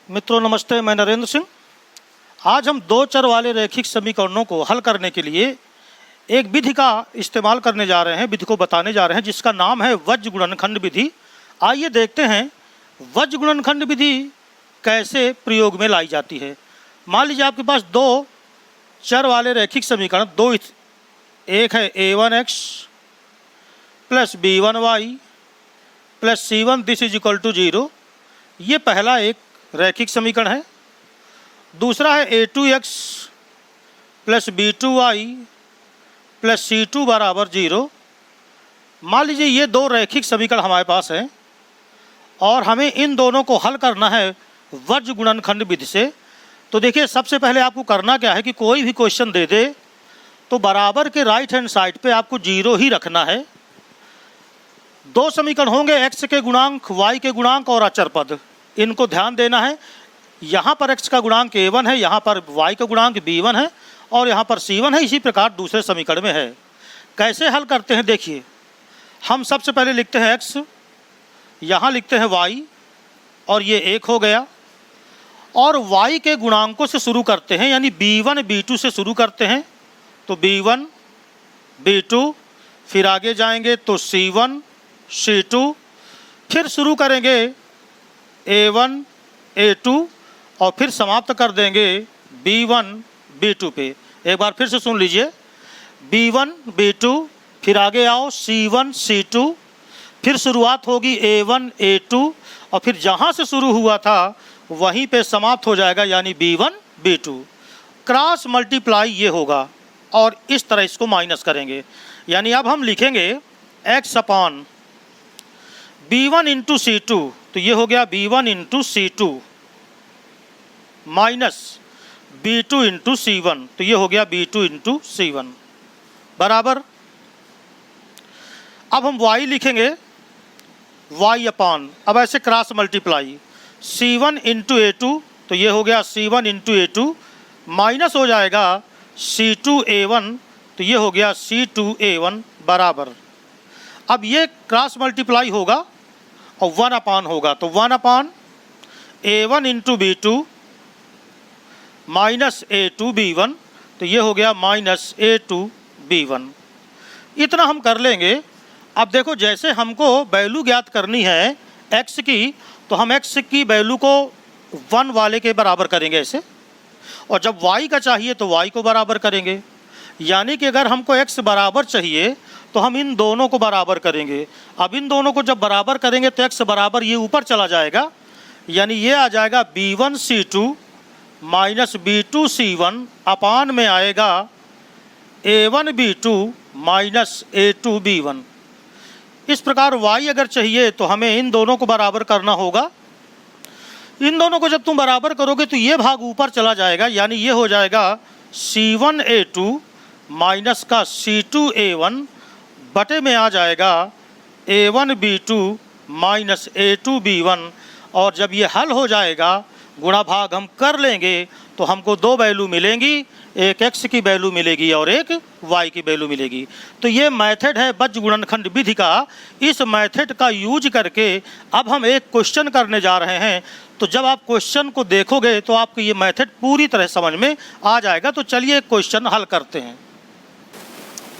मित्रों नमस्ते, मैं नरेंद्र सिंह। आज हम दो चर वाले रैखिक समीकरणों को हल करने के लिए एक विधि का इस्तेमाल करने जा रहे हैं, विधि को बताने जा रहे हैं जिसका नाम है वज्र गुणनखंड विधि। आइए देखते हैं वज्र गुणनखंड विधि कैसे प्रयोग में लाई जाती है। मान लीजिए आपके पास दो चर वाले रैखिक समीकरण एक है a1x plus b1y plus c1 this is equal to 0। ये पहला एक रैखिक समीकरण है। दूसरा है a2x plus b2y plus c2 बराबर 0। मान लीजिए ये दो रैखिक समीकरण हमारे पास हैं और हमें इन दोनों को हल करना है वज्र गुणनखंड विधि से। तो देखिए, सबसे पहले आपको करना क्या है कि कोई भी क्वेश्चन दे दे तो बराबर के राइट हैंड साइड पे आपको 0 ही रखना है। दो समीकरण होंगे, x के गुणांक, y के गुणांक और अचर पद। इनको ध्यान देना है। यहाँ पर x का गुणांक a1 है, यहाँ पर y का गुणांक b1 है और यहाँ पर c1 है। इसी प्रकार दूसरे समीकरण में है। कैसे हल करते हैं देखिए, हम सबसे पहले लिखते हैं x, यहाँ लिखते हैं y और ये 1 हो गया। और y के गुणांकों से शुरू करते हैं, यानी b1 b2 से शुरू करते हैं। तो b1 b2, फिर आगे जाएंगे तो c1 c2, फिर शुरू करेंगे a1 a2 और फिर समाप्त कर देंगे b1 b2 पे। एक बार फिर से सुन लीजिए, b1 b2, फिर आगे आओ c1 c2, फिर शुरुआत होगी a1 a2 और फिर जहाँ से शुरू हुआ था वहीं पे समाप्त हो जाएगा, यानी b1 b2। क्रॉस मल्टीप्लाई ये होगा और इस तरह इसको माइनस करेंगे। यानी अब हम लिखेंगे x upon b1 into c2, तो ये हो गया b1 into c2 minus b2 into c1, तो ये हो गया b2 इंटू c1 बराबर। अब हम y लिखेंगे y अपॉन, अब ऐसे cross multiply c1 into a2, तो ये हो गया c1 इंटू a2 माइनस हो जाएगा c2 a1, तो ये हो गया c2 a1 बराबर। अब ये क्रॉस मल्टीप्लाई होगा और 1 अपान होगा, तो 1 अपान a1 into b2 minus a2 b1, तो ये हो गया माइनस a2 b1। इतना हम कर लेंगे। अब देखो, जैसे हमको वैल्यू ज्ञात करनी है x की, तो हम x की वैल्यू को 1 वाले के बराबर करेंगे ऐसे, और जब y का चाहिए तो y को बराबर करेंगे। यानी कि अगर हमको x बराबर चाहिए तो हम इन दोनों को बराबर करेंगे। अब इन दोनों को जब बराबर करेंगे तो x बराबर ये ऊपर चला जाएगा, यानी ये आ जाएगा b1 c2 minus b2 c1 अपान में आएगा a1 b2 minus a2 b1। इस प्रकार y अगर चाहिए तो हमें इन दोनों को बराबर करना होगा। इन दोनों को जब तुम बराबर करोगे तो ये भाग ऊपर चला जाएगा, यानी ये हो जाएगा c1 a2 माइनस का c2 a1 बटे में आ जाएगा a1 b2 minus a2 b1। और जब ये हल हो जाएगा, गुणा भाग हम कर लेंगे तो हमको दो वैल्यू मिलेंगी, एक x की वैल्यू मिलेगी और एक y की वैल्यू मिलेगी। तो ये मेथड है वज्र गुणनखंड विधि का। इस मेथड का यूज करके अब हम एक क्वेश्चन करने जा रहे हैं। तो जब आप क्वेश्चन को देखोगे तो आपको ये मेथड पूरी तरह समझ में आ जाएगा। तो चलिए एक क्वेश्चन हल करते हैं।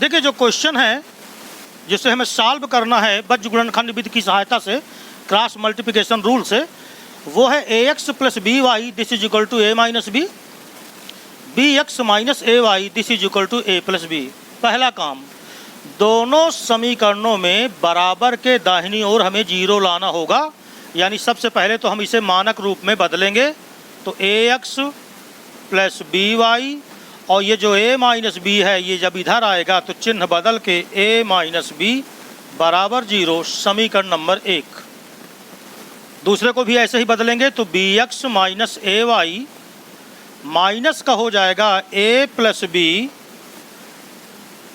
देखिए, जो क्वेश्चन है जिसे हमें सॉल्व करना है वज्र गुणनखंड विधि की सहायता से, क्रॉस मल्टीप्लिकेशन रूल से, वो है ax plus by this is equal to a minus b, bx minus ay this is equal to a plus b। पहला काम, दोनों समीकरणों में बराबर के दाहिनी ओर हमें 0 लाना होगा। यानी सबसे पहले तो हम इसे मानक रूप में बदलेंगे, तो ax प्लस by और ये जो a माइनस b है ये जब इधर आएगा तो चिन्ह बदल के a माइनस b बराबर 0, समीकरण नंबर 1। दूसरे को भी ऐसे ही बदलेंगे, तो bx माइनस ay माइनस का हो जाएगा a plus b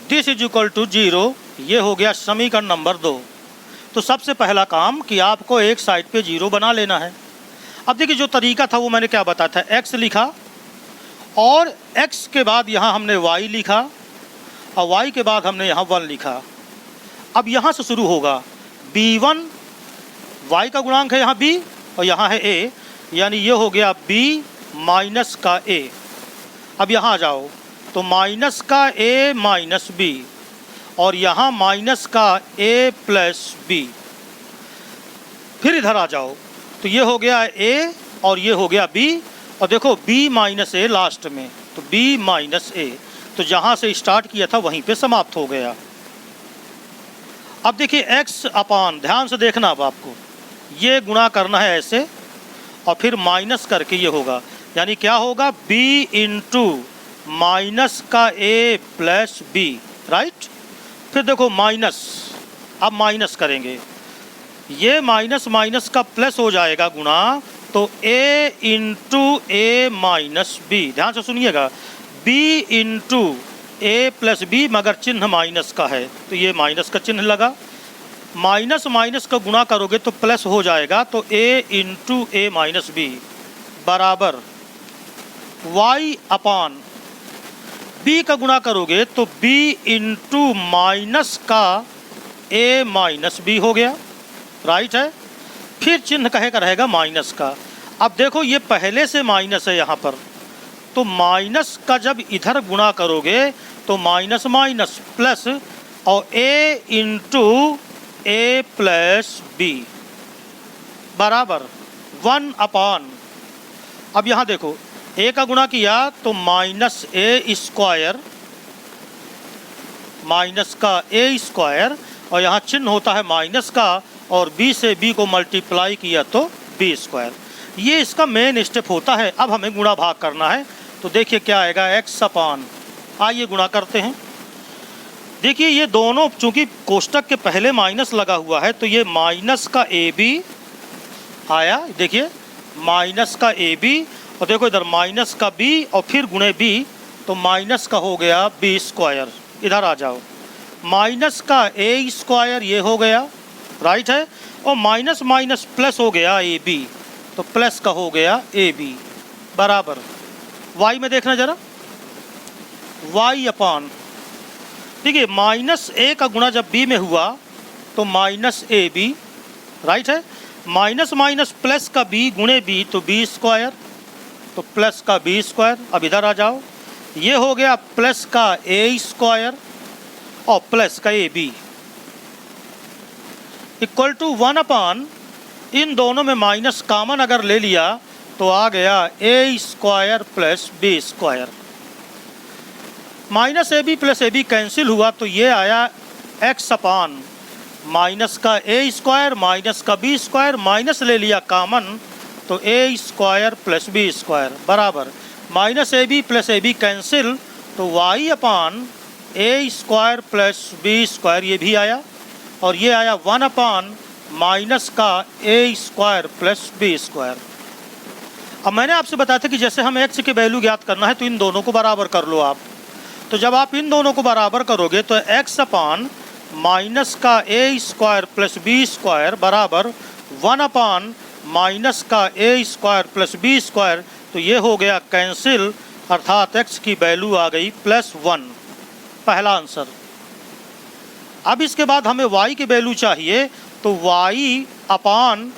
this is equal to 0। ये हो गया समीकरण नंबर 2। तो सबसे पहला काम कि आपको एक साइड पे 0 बना लेना है। अब देखिए, जो तरीका था वो मैंने क्या बताया था, x लिखा और x के बाद यहाँ हमने y लिखा और y के बाद हमने यहाँ 1 लिखा। अब यहाँ से शुरू होगा b1, y का गुणांक है यहाँ b और यहाँ है a, यानी ये हो गया b माइनस का a। अब यहाँ आ जाओ तो माइनस का a माइनस b और यहाँ माइनस का a प्लस b। फिर इधर आ जाओ तो ये हो गया a और ये हो गया b और देखो b माइनस a लास्ट में, तो b माइनस a, तो जहाँ से स्टार्ट किया था वहीं पे समाप्त हो गया। अब देखिए x अपान, ध्यान से देखना अब आपको ये गुणा करना है ऐसे और फिर माइनस करके ये होगा, यानी क्या होगा b इंटू माइनस का a प्लस b, राइट। फिर देखो माइनस, अब माइनस करेंगे, ये माइनस माइनस का प्लस हो जाएगा गुणा, तो a into a minus b, ध्यान से सुनिएगा, b into a plus b मगर चिन्ह माइनस का है तो ये माइनस का चिन्ह लगा। माइनस माइनस का गुणा करोगे तो प्लस हो जाएगा, तो a into a minus b बराबर y अपान b का गुणा करोगे तो b इंटू माइनस का a माइनस b हो गया, राइट है। फिर चिन्ह कहेगा रहेगा माइनस का। अब देखो ये पहले से माइनस है यहाँ पर, तो माइनस का जब इधर गुणा करोगे तो माइनस माइनस प्लस और a into a plus b बराबर 1 अपान, अब यहाँ देखो a का गुणा किया तो माइनस a स्क्वायर, माइनस का a स्क्वायर और यहाँ चिन्ह होता है माइनस का और b से b को मल्टीप्लाई किया तो b स्क्वायर। ये इसका मेन स्टेप होता है। अब हमें गुणा भाग करना है, तो देखिए क्या आएगा x अपान, आइए गुणा करते हैं। देखिए ये दोनों चूंकि कोष्टक के पहले माइनस लगा हुआ है तो ये माइनस का ab आया, देखिए माइनस का ab और देखो इधर माइनस का b और फिर गुणे b, तो माइनस का हो गया b स्क्वायर। इधर आ जाओ, माइनस का a स्क्वायर ये हो गया, राइट है, और माइनस माइनस प्लस हो गया ab, तो प्लस का हो गया ab बराबर y में देखना जरा, y अपान, देखिए माइनस a का गुणा जब b में हुआ तो माइनस ab, राइट है, माइनस माइनस प्लस का b गुणे b तो b स्क्वायर, तो प्लस का b स्क्वायर। अब इधर आ जाओ, ये हो गया प्लस का a स्क्वायर और प्लस का ab इक्वल टू 1 अपान, इन दोनों में माइनस कॉमन अगर ले लिया तो आ गया a square plus b square. Minus A B plus A B cancel हुआ तो ये आया x अपान माइनस का a स्क्वायर माइनस का b स्क्वायर, माइनस ले लिया कॉमन तो a square plus b square बराबर minus A B plus A B cancel तो y upon a square plus b square, ये भी आया, और ये आया 1 अपान माइनस का a square plus b square. अब मैंने आपसे बताया था कि जैसे हम x की वैल्यू ज्ञात करना है तो इन दोनों को बराबर कर लो आप, तो जब आप इन दोनों को बराबर करोगे तो x अपान माइनस का a square plus b square बराबर 1 अपान माइनस का a square plus b square, तो ये हो गया कैंसिल, अर्थात x की वैल्यू आ गई +1, पहला आंसर। अब इसके बाद हमें y की वैल्यू चाहिए, तो y upon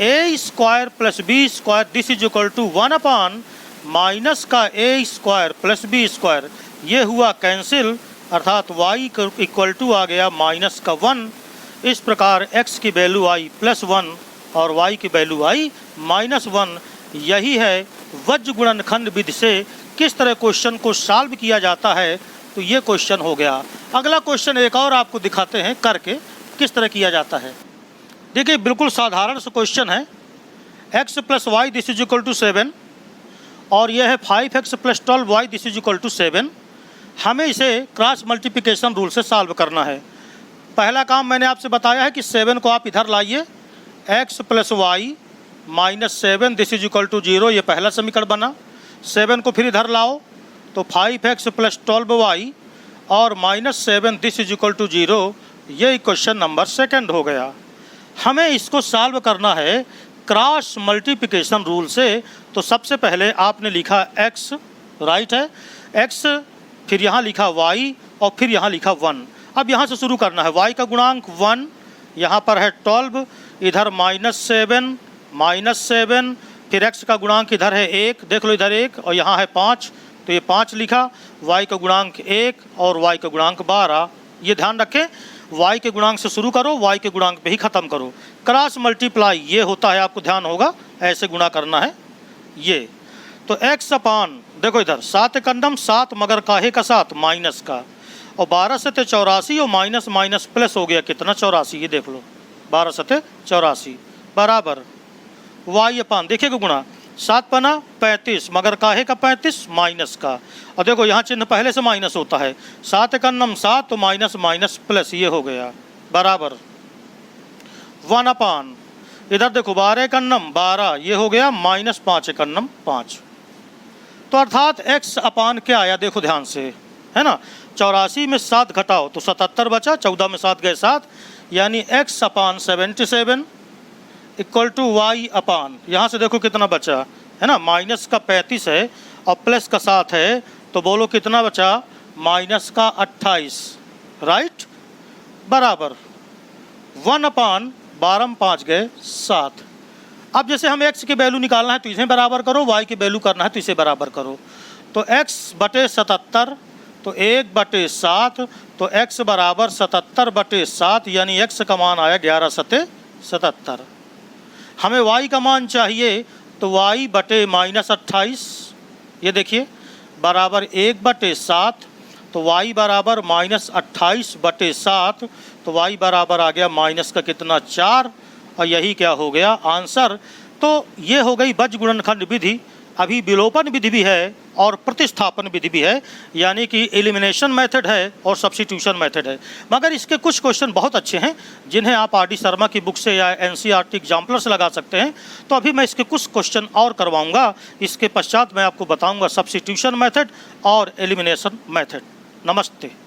a square plus b square this is equal to 1 upon minus का a square plus b square, ये हुआ कैंसिल, अर्थात y इक्वल टू आ गया माइनस का 1। इस प्रकार x की वैल्यू आई +1 और y की वैल्यू आई -1। यही है वज्र गुणनखंड विधि से किस तरह क्वेश्चन को सॉल्व किया जाता है, तो ये क्वेश्चन हो गया। अगला क्वेश्चन एक और आपको दिखाते हैं करके किस तरह किया जाता है। देखिए बिल्कुल साधारण सा क्वेश्चन है, x plus Y this is equal to 7 और यह है 5x plus 12y this is equal to 7। हमें इसे क्रॉस मल्टीप्लिकेशन रूल से सॉल्व करना है। पहला काम मैंने आपसे बताया है कि 7 को आप इधर लाइए, x plus Y minus 7 this is equal to 0, ये पहला समीकरण बना। 7 को फिर इधर लाओ तो 5x प्लस 12y और -7 दिस इज इक्वल टू 0, ये क्वेश्चन नंबर सेकंड हो गया। हमें इसको सॉल्व करना है क्रॉस मल्टीप्लिकेशन रूल से। तो सबसे पहले आपने लिखा x, राइट है, x, फिर यहाँ लिखा y और फिर यहाँ लिखा 1। अब यहाँ से शुरू करना है, y का गुणांक 1, यहाँ पर है 12, इधर -7, फिर x का गुणांक इधर है 1, देख लो इधर 1 और यहाँ है 5, तो ये 5 लिखा। y का गुणांक 1 और y का गुणांक 12। ये ध्यान रखें, y के गुणांक से शुरू करो, y के गुणांक पे ही ख़त्म करो। क्रॉस मल्टीप्लाई ये होता है, आपको ध्यान होगा, ऐसे गुणा करना है ये। तो x अपान देखो इधर 7 एकन्नम 7 मगर काहे का 7 माइनस का, और 12 सते 84 और माइनस माइनस प्लस हो गया कितना 84, ये देख लो 12 सते 84 बराबर y अपान देखिएगा गुणा 7 पना 35 मगर काहे का 35 माइनस का, और देखो यहाँ चिन्ह पहले से माइनस होता है, 7 एकन्नम 7 तो माइनस माइनस प्लस ये हो गया बराबर 1 अपान इधर देखो 12 एकन्नम 12 ये हो गया माइनस 5 एकन्नम 5। तो अर्थात x अपान क्या आया देखो ध्यान से, है ना, 84 में 7 घटाओ तो 77 बचा, 14 में 7 गए 7, यानी x upon 77 equal to y upon, यहाँ से देखो कितना बचा, है ना, माइनस का 35 है और प्लस का 7 है, तो बोलो कितना बचा माइनस का 28, राइट, बराबर 1 अपान 12 में 5 गए 7। अब जैसे हम x की वैल्यू निकालना है तो इसे बराबर करो, y की वैल्यू करना है तो इसे बराबर करो। तो x बटे 77 तो 1/7, तो x बराबर 77/7, यानी x का मान आया 11 सते 77। हमें y का मान चाहिए तो y बटे माइनस 28, ये देखिए बराबर 1/7, तो y बराबर माइनस 28/7, तो y बराबर आ गया माइनस का कितना 4, और यही क्या हो गया आंसर। तो ये हो गई बज गुणनखंड विधि। अभी विलोपन विधि भी है और प्रतिस्थापन विधि भी है, यानी कि एलिमिनेशन मेथड है और सब्स्टिट्यूशन मेथड है। मगर इसके कुछ क्वेश्चन बहुत अच्छे हैं जिन्हें आप आर डी शर्मा की बुक से या एनसीईआरटी एग्जाम्पलर से लगा सकते हैं। तो अभी मैं इसके कुछ क्वेश्चन और करवाऊंगा, इसके पश्चात मैं आपको बताऊंगा सब्स्टिट्यूशन मेथड और एलिमिनेशन मेथड। नमस्ते।